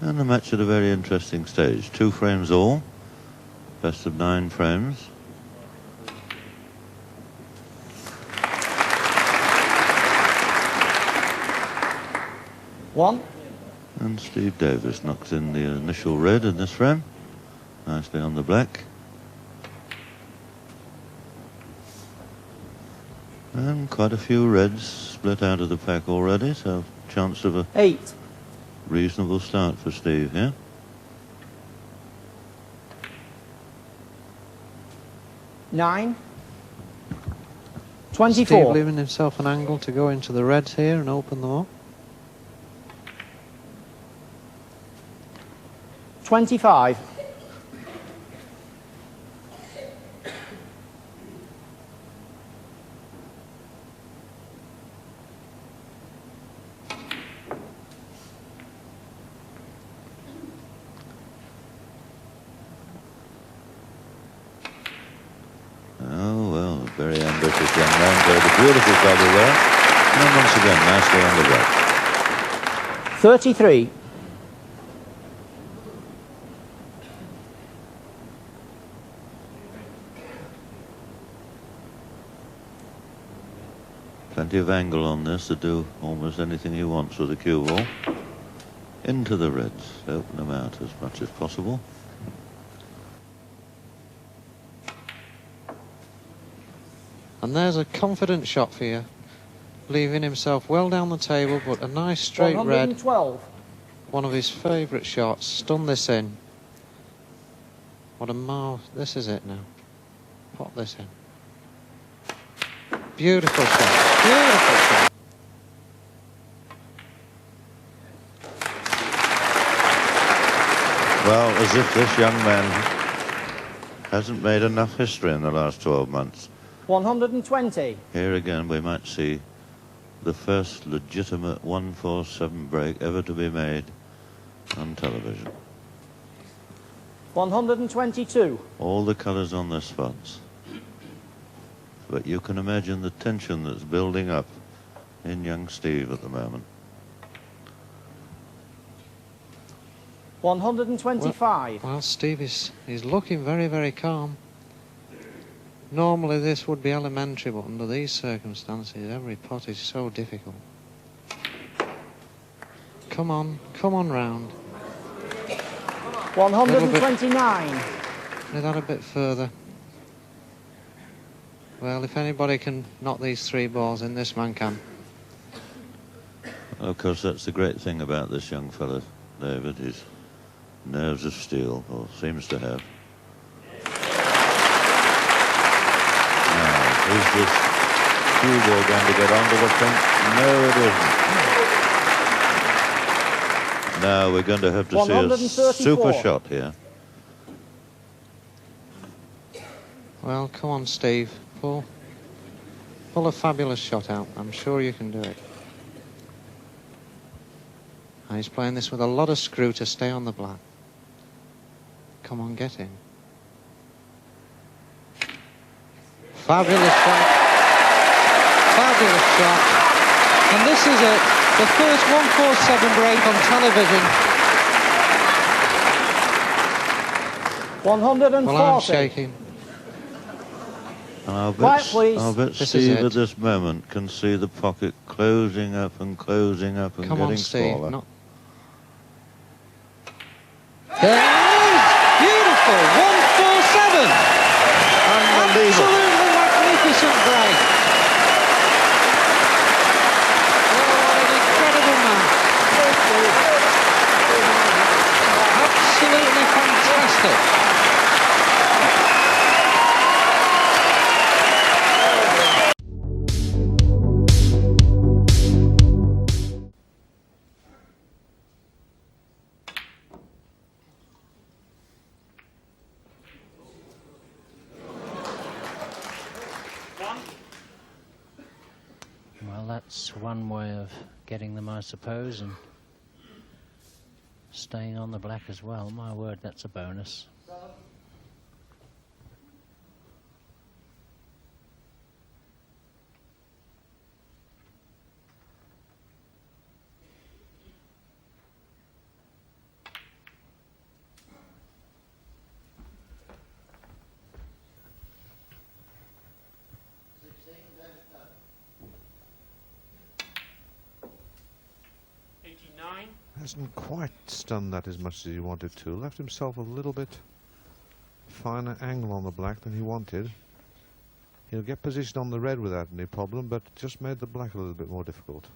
And the match at a very interesting stage. 2 frames all. Best of 9 frames. One. And Steve Davis knocks in the initial red in this frame. Nicely on the black. And quite a few reds split out of the pack already, so chance of a 8. reasonable start for Steve here. 9. 24. Steve leaving himself an angle to go into the reds here and open them up. 25. Oh, well, very ambitious young man. Played a beautiful double there. And once again, nicely on the black. 33. Plenty of angle on this to do almost anything he wants with the cue ball. Into the reds. Open them out as much as possible. And there's a confident shot for you. Leaving himself well down the table, but a nice straight red. 112. One of his favourite shots. Stun this in. What a marvel. This is it now. Pop this in. Beautiful shot. Beautiful shot. Well, as if this young man hasn't made enough history in the last 12 months. 120. Here again we might see the first legitimate 147 break ever to be made on television. 122. All the colours on the spots. But you can imagine the tension that's building up in young Steve at the moment. 125. Well, Steve is looking very, very calm. Normally this would be elementary, but under these circumstances, every pot is so difficult. Come on round. 129. Get that a bit further. Well, if anybody can knock these 3 balls in, this man can. Of course, that's the great thing about this young fella, David. His nerves of steel, or seems to have. Now, is this cue ball going to get onto the pink? No, it isn't. Now we're going to have to see a super shot here. Well, come on, Steve. Pull a fabulous shot out. I'm sure you can do it. And he's playing this with a lot of screw to stay on the black. Come on, get in. Fabulous shot. Fabulous shot. And this is it. The first 147 break on television. 140. Well, I'm shaking. And I'll bet Steve at this moment can see the pocket closing up and closing up and Come getting on, Steve. smaller. Not... There it is! Beautiful! 147! Unbelievable. Absolutely magnificent break. Oh, what an incredible man. Absolutely fantastic. Well, that's one way of getting them, I suppose, and staying on the black as well. My word, that's a bonus. Hasn't quite stunned that as much as he wanted to. Left himself a little bit finer angle on the black than he wanted. He'll get position on the red without any problem, but just made the black a little bit more difficult.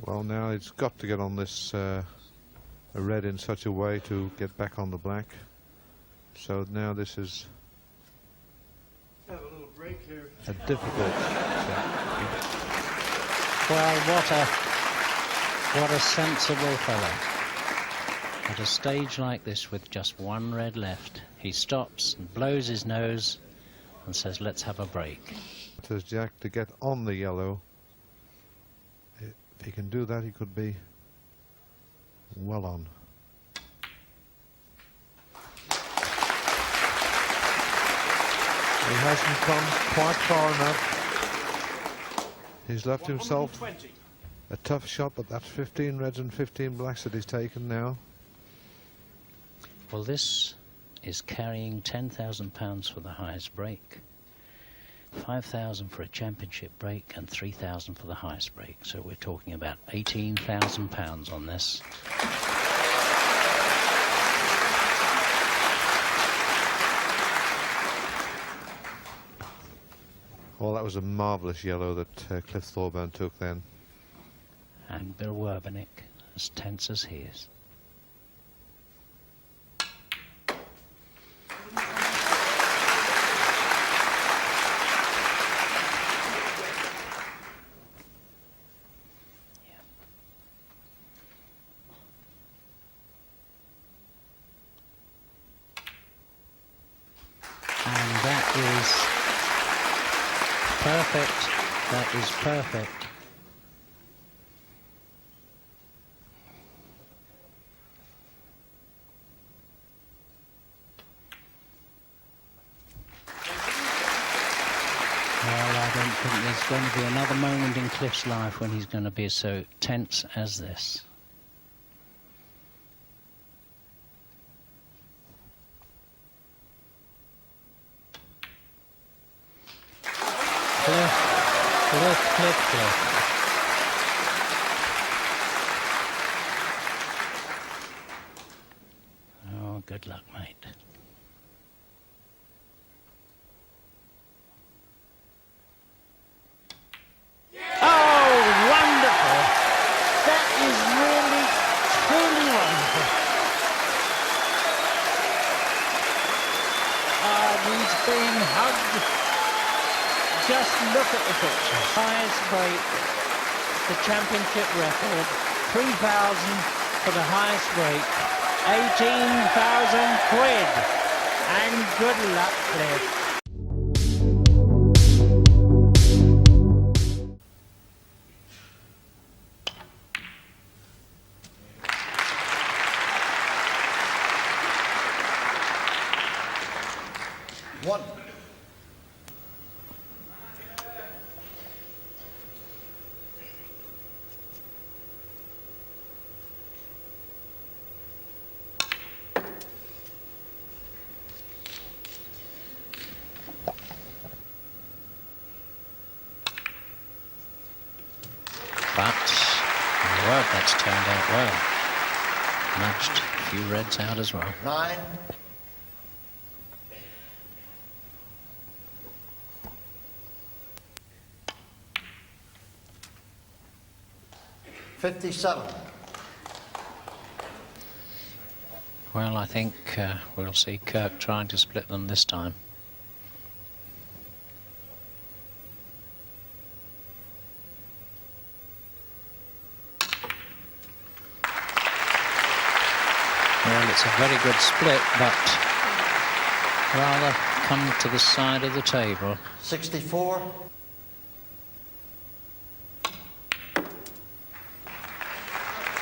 Well, now it's got to get on this red in such a way to get back on the black. So now this is Have a little break here. a difficult shot. Well, what a sensible fellow. At a stage like this with just one red left, he stops and blows his nose and says, let's have a break. As Jack to get on the yellow. If he can do that, he could be well on. He hasn't come quite far enough. He's left himself a tough shot, but that's 15 reds and 15 blacks that he's taken now. Well, this is carrying £10,000 for the highest break, 5,000 for a championship break, and 3,000 for the highest break. So we're talking about £18,000 on this. Well, that was a marvellous yellow that Cliff Thorburn took then. And Bill Werbenick as tense as he is. And that is perfect. That is perfect. Well, I don't think there's going to be another moment in Cliff's life when he's going to be so tense as this. Cliff. Oh, good luck, mate. Oh, wonderful. That is really, truly wonderful. He's being hugged. Just look at the picture. Highest break, the championship record, 3,000 for the highest break, 18,000 quid. And good luck, Cliff. One. but well, that's turned out well. Nudged a few reds out as well. 9. $57. Well, I think we'll see Kirk trying to split them this time. Well, it's a very good split, but rather come to the side of the table. 64.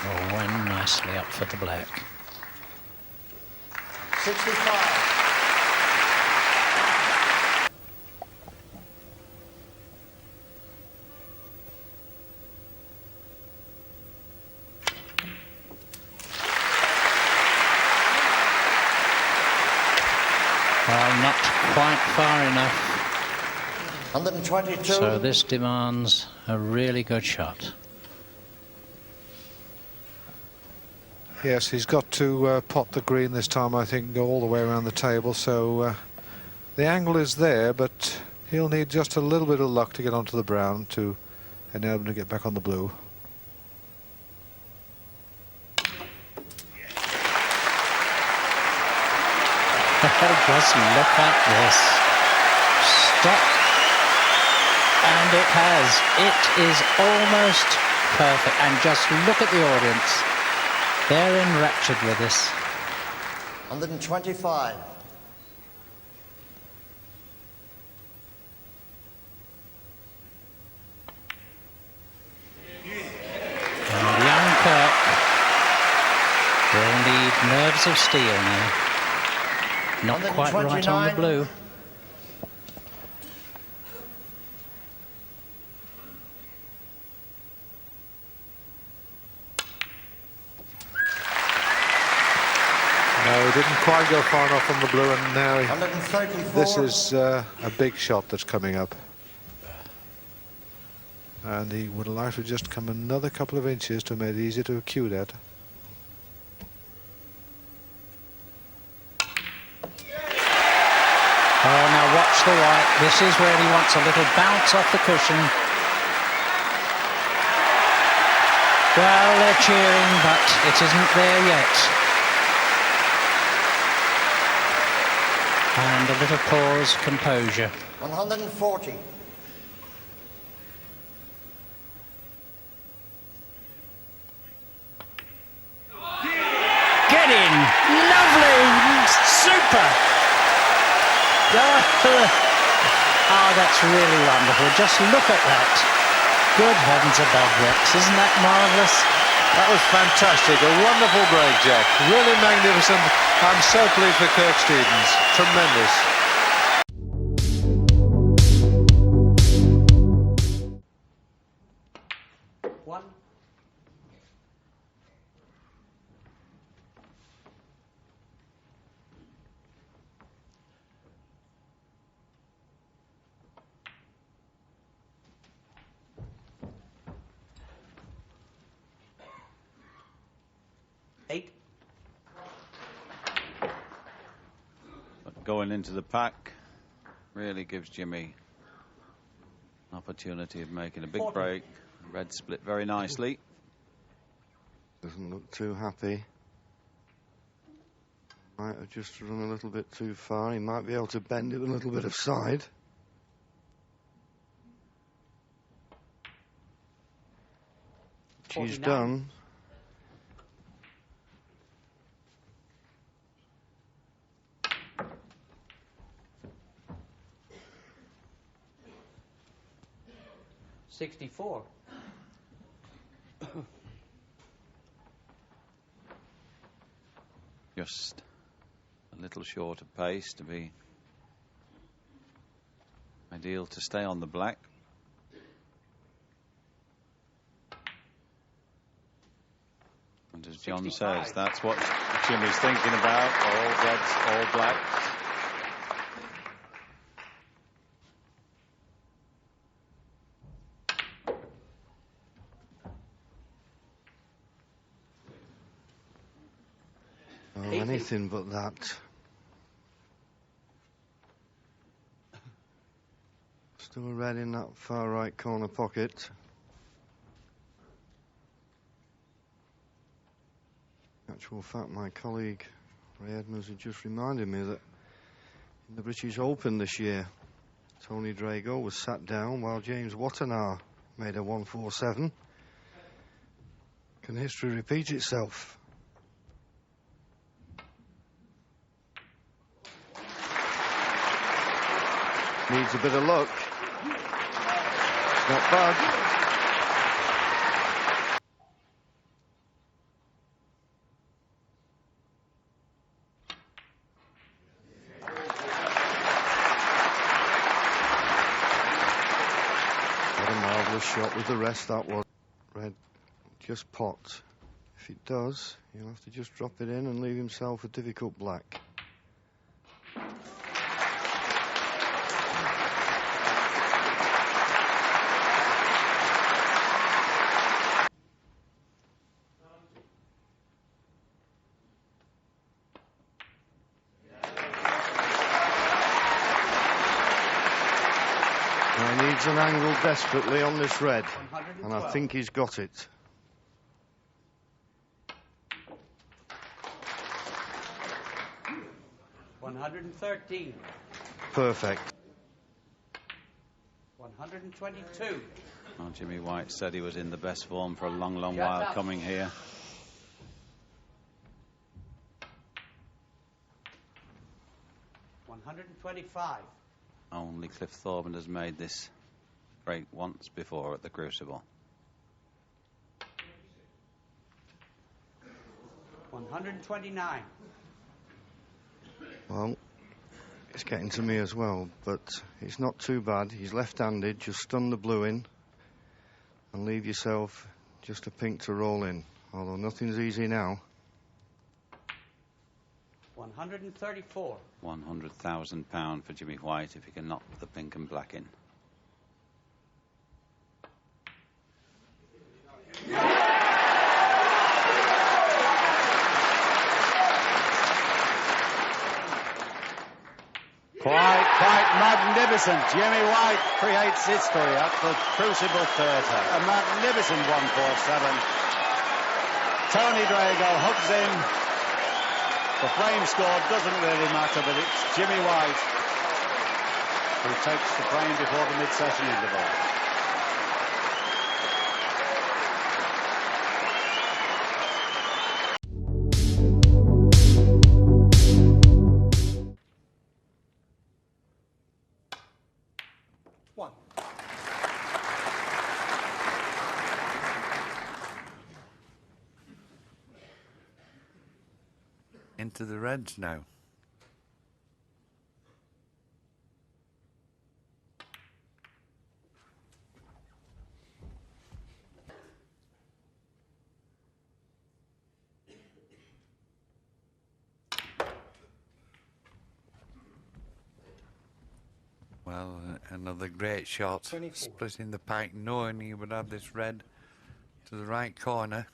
Oh, went nicely up for the black. 65. Well, not quite far enough. 122. So this demands a really good shot. Yes, he's got to pot the green this time, I think, go all the way around the table. So the angle is there, but he'll need just a little bit of luck to get onto the brown to enable him to get back on the blue. Just look at this. Stop. And it has. It is almost perfect. And just look at the audience. They're enraptured with this. 125. And young Kirk will need nerves of steel now. Not quite right on the blue. No, he didn't quite go far enough on the blue, and now 134. this is a big shot that's coming up. And he would like to just come another couple of inches to make it easier to cue that. Oh, now watch the white. This is where he wants a little bounce off the cushion. Well, they're cheering, but it isn't there yet. And a little pause, composure. 140. Get in! Lovely! Super! Oh, that's really wonderful. Just look at that. Good heavens above, Rex. Isn't that marvellous? That was fantastic. A wonderful break, Jack. Really magnificent. I'm so pleased for Kirk Stevens. Tremendous. One. Eight. But going into the pack really gives Jimmy an opportunity of making a big 40. break. Red split very nicely. Doesn't look too happy. Might have just run a little bit too far. He might be able to bend it a little bit of side. She's 49. done. $64. Just a little short of pace to be ideal to stay on the black. And as John 65. says, that's what Jimmy's thinking about. All reds, all blacks. Oh, anything but that. Still a red in that far right corner pocket. In actual fact, my colleague Ray Edmonds had just reminded me that in the British Open this year, Tony Drago was sat down while James Watanabe made a 147. Can history repeat itself? Needs a bit of luck. Not bad. fabulous shot with the rest that was. Red just pot. If it does, he'll have to just drop it in and leave himself a difficult black. He needs an angle desperately on this red, and I think he's got it. $113. Perfect. 122. Well, Jimmy White said he was in the best form for a long, long while coming here. $125. Only Cliff Thorburn has made this break once before at the Crucible. 129. Well, it's getting to me as well, but it's not too bad. He's left-handed. Just stun the blue in and leave yourself just a pink to roll in, although nothing's easy now. 134. £100,000 for Jimmy White if he can knock the pink and black in. Quite magnificent. Jimmy White creates history at the Crucible Theatre. A magnificent 147. Tony Drago hugs in. The frame score doesn't really matter, but it's Jimmy White who takes the frame before the mid-session interval. Into the reds now. Well, another great shot, 24. splitting the pack, knowing he would have this red to the right corner.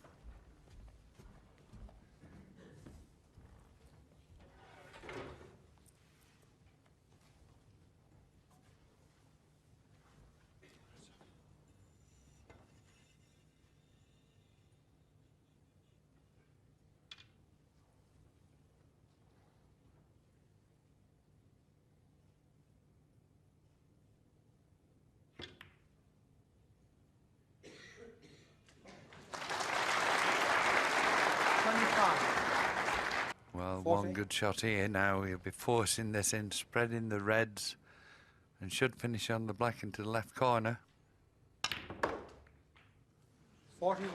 Well, 40. one good shot here now. He'll be forcing this in, spreading the reds, and should finish on the black into the left corner. 41.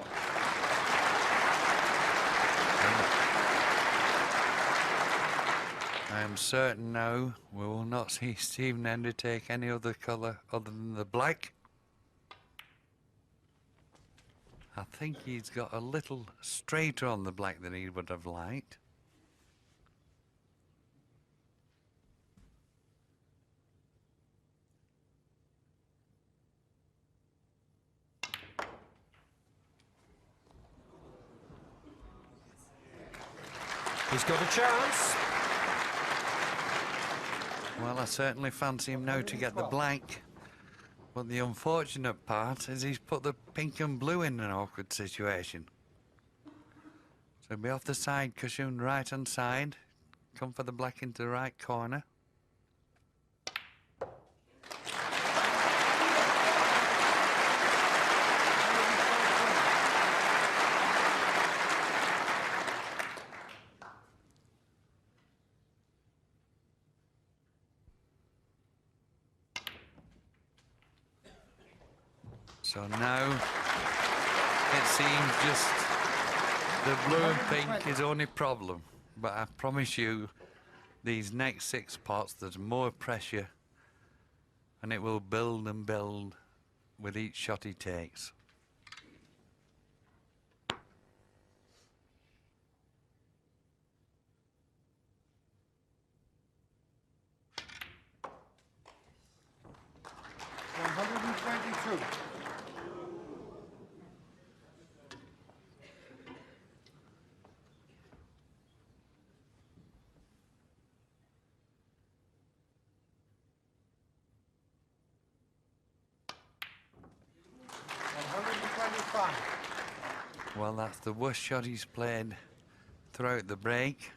I am certain now we will not see Stephen Hendry take any other colour other than the black. I think he's got a little straighter on the black than he would have liked. He's got a chance. Well, I certainly fancy him now to get the black. But the unfortunate part is he's put the pink and blue in an awkward situation. So he'll be off the side cushion, right hand side. Come for the black into the right corner. So now it seems just the blue and pink is only problem. But I promise you, these next 6 pots, there's more pressure and it will build and build with each shot he takes. Well, that's the worst shot he's played throughout the break.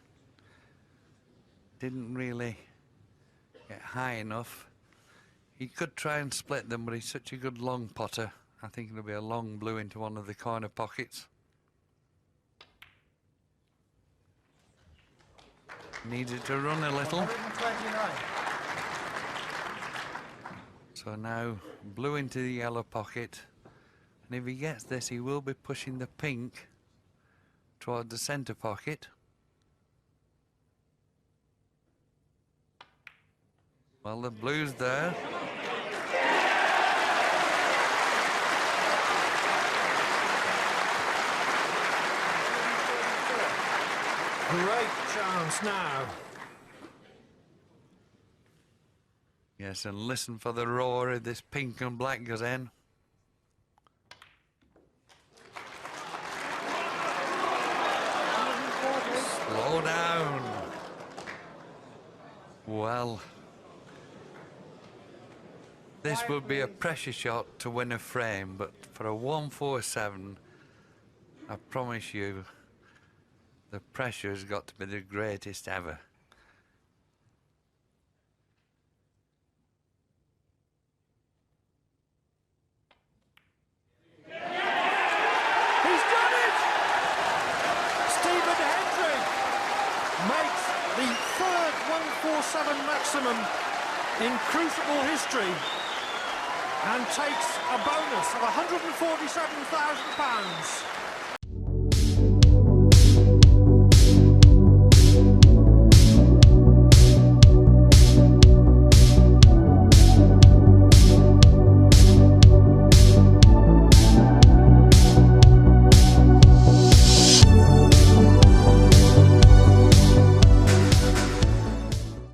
Didn't really get high enough. He could try and split them, but he's such a good long potter. I think it'll be a long blue into one of the corner pockets. Needs it to run a little. 129. So now blue into the yellow pocket. And if he gets this, he will be pushing the pink toward the centre pocket. Well, the blue's there. Great chance now. Yes, and listen for the roar if this pink and black goes in. Slow down. Well, this would be a pressure shot to win a frame, but for a 147, I promise you, the pressure has got to be the greatest ever. Makes the third 147 maximum in Crucible history and takes a bonus of £147,000.